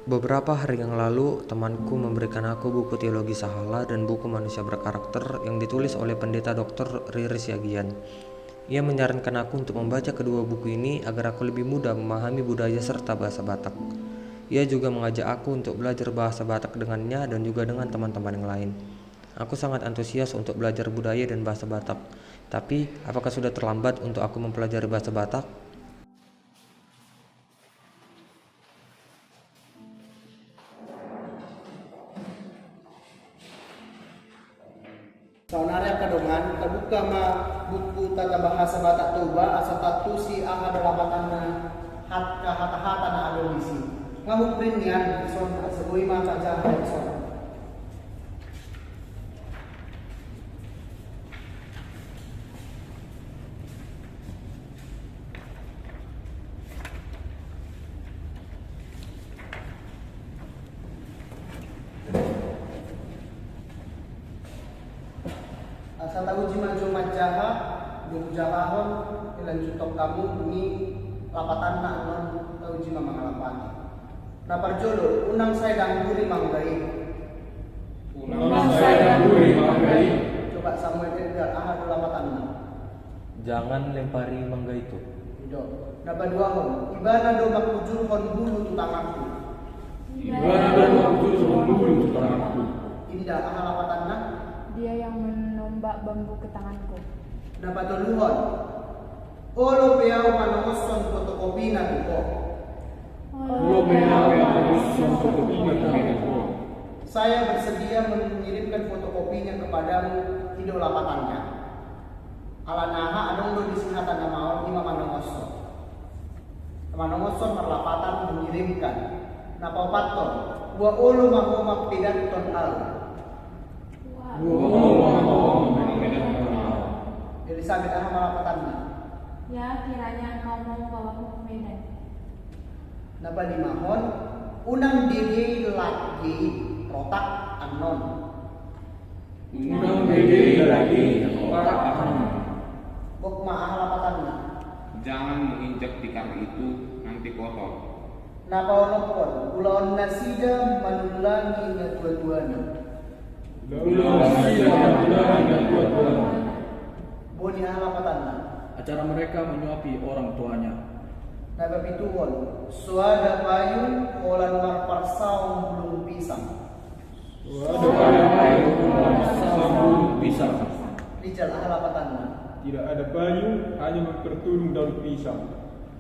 Beberapa hari yang lalu, temanku memberikan aku buku teologi Sahala dan buku manusia berkarakter yang ditulis oleh pendeta Dr. Riri Siagian. Ia menyarankan aku untuk membaca kedua buku ini agar aku lebih mudah memahami budaya serta bahasa Batak. Ia juga mengajak aku untuk belajar bahasa Batak dengannya dan juga dengan teman-teman yang lain. Aku sangat antusias untuk belajar budaya dan bahasa Batak. Tapi, apakah sudah terlambat untuk aku mempelajari bahasa Batak? Saunarya kadongan terbuka ma buku tata bahasa Batak Toba asa tatu si aha dalapatan na hata na adolisi. Ngahubrin yan son asagui ma kajahan son. Asa tahu jima joma jaha, duk jahahon, ilan jutok kamu ini lapatan na anon tahu jima mangalapani. Na parjolo, unang saya dangguri manggai. Unang saya dangguri manggai. Coba Samuel Edgar, aha lapatan na. Jangan lempari mangga itu. Ido. Na padua hon, ibana do makujur hon bulu tutanganku. Ibana do makujur hon bulu tutanganku. Indah aha lapatan na. Dia yang menombak bambu ke tanganku. Dapat tuluhon. Olo peau manoson fotokopi na duko. Ulo peau manoson fotokopi na duko. Saya bersedia mengirimkan fotokopinya kepadamu hidup lapatannya. Alanaha adong do disihatan nama Imam Manongoson. Manongoson merlapatan mengirimkan. Napa paton? Wa olo mahomak tidak ton al. Elizabeth aha malapatanna. Ya, kiranya engkau mau membawaku ke Medan. Napa limahon unang diri lagi rotak anon. Unang diri lagi rotak anon. Bok maah lapatanna. Jangan menginjak di kaki itu, nanti kotor. Napa onopon ulaon nasida manulangi na dua-duana. Boni alapatanna. Acara mereka menyuapi orang tuanya. Napa pituhon suada payung kolan marparsaung belum pisang. Pisang. Rijal alapatanna. Tidak ada payung, hanya mempertulung daun pisang.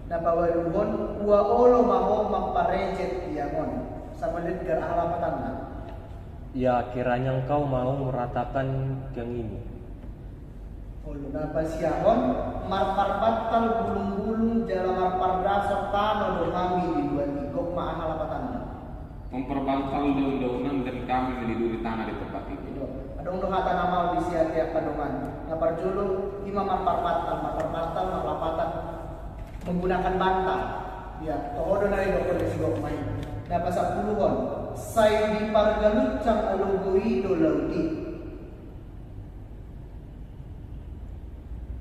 Napa waluhon wa olo maho mamparejet tiangon. Sama Edgar alapatanna. Ya, kiranya engkau mau meratakan yang ini. Olo napa siahon marparbatal bulung-bulung jala marpardasar tano do kami di dua tikok maah alapatanna. Memperbantal daun-daunan dan kami meliduri tanah di tempat itu. Adong do hata nama di siatiap kadongan. Naparjolo ima marparbatal marlapatan menggunakan bantal. Ya, toho na rin ako na sigok main. Napa sa puluhon, say di pargalutsang alugoido laudi.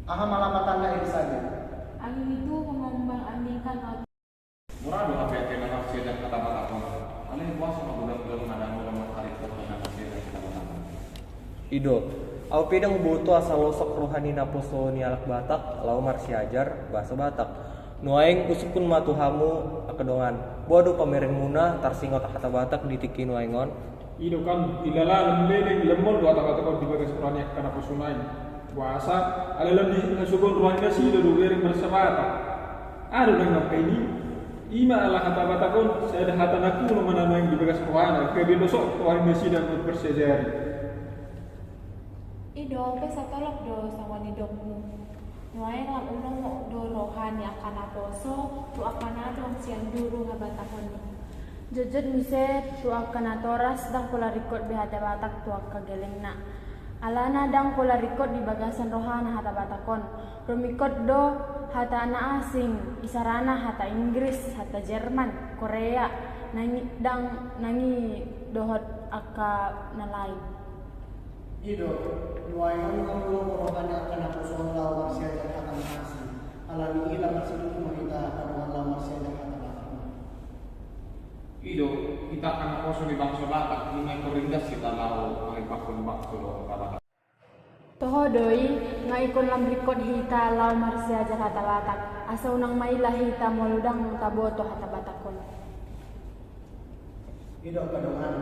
Aha malapatan na Elizabeth. Angin itu mengombang-ambingkan laut. Murah dong apa yang dengan nafsi dan kata-kata pun. Kalian puasa bulan-bulan ada mulai hari itu dengan nafsi dan kata-kata. Ido, au pedang buto asal losok rohani naposo nialak Batak, lau marsiajar bahasa Batak. Nuaing usukun matuhamu akedongan. Bodo pamereng muna tarsingot kata Batak ditiki nuaingon. Ido kan ilalang leleng lemol dua kata-kata di bagas Qur'an yang kana pusunai. Puasa alalam di subon ruang nasi do bereng bersabata. Ada nang ini. Ima ala kata Batak kon saya ada hata naku no mana yang di bagas Qur'an ke besok ruang nasi dan bersejari. Ido, pesa tolok do sama nidokmu. Nuain lang unong do rohani akan aposo, tu akan adong siang duru habatahon ni. Jujud mise tu akan atoras dang pula rikot bihata Batak tu akageleng na. Alana dang pula rikot di bagasan rohana hata Batakon. Rumikot do hata na asing, isarana hata Inggris, hata Jerman, Korea, nangi dohot aka nalay. Ido, nuaingon ngomong rohani akan aku soal lawar siaja kata makasih. Alami ilang situ kita kadongan lawar siaja kata makasih. Ido, kita akan poso di bangsa Batak, ini yang ringgas kita lau malipakun bakso lo Batak. Toho doi, nga ikon lam rikod hita lau marsia ajar hata Batak. Asa unang mailah hita moludang taboto hata Batakon. Ido kadongan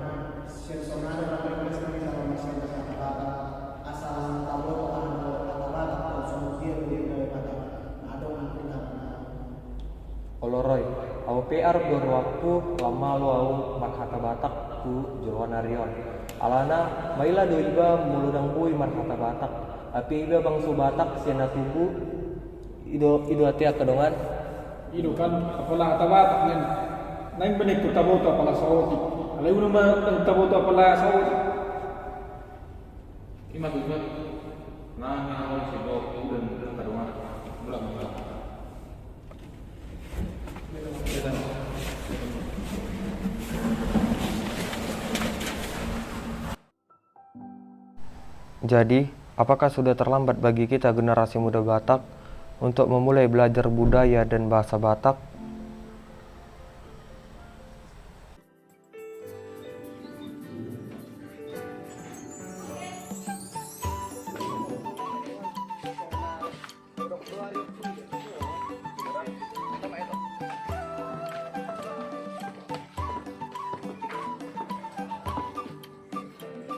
sensonado na request kami sa mga sa Batak asal taboto ano hata Batak o sumukir di Batak na adong ang pinag Oloroy, au PR gor waktu lama lu au marhata Batak ku Jurwan Arion. Alana maila do iba muludang bui marhata Batak. Api iba bangsu Batak siana tubu ido atia kedongan. Ido kan apalah hata Batak nen. Naing benek tu taboto apalah sawoti. Alai uno ma taboto apalah sawoti. Ima tujuan, nah yang awal si dok dan kadungan bulan. Jadi, apakah sudah terlambat bagi kita generasi muda Batak untuk memulai belajar budaya dan bahasa Batak?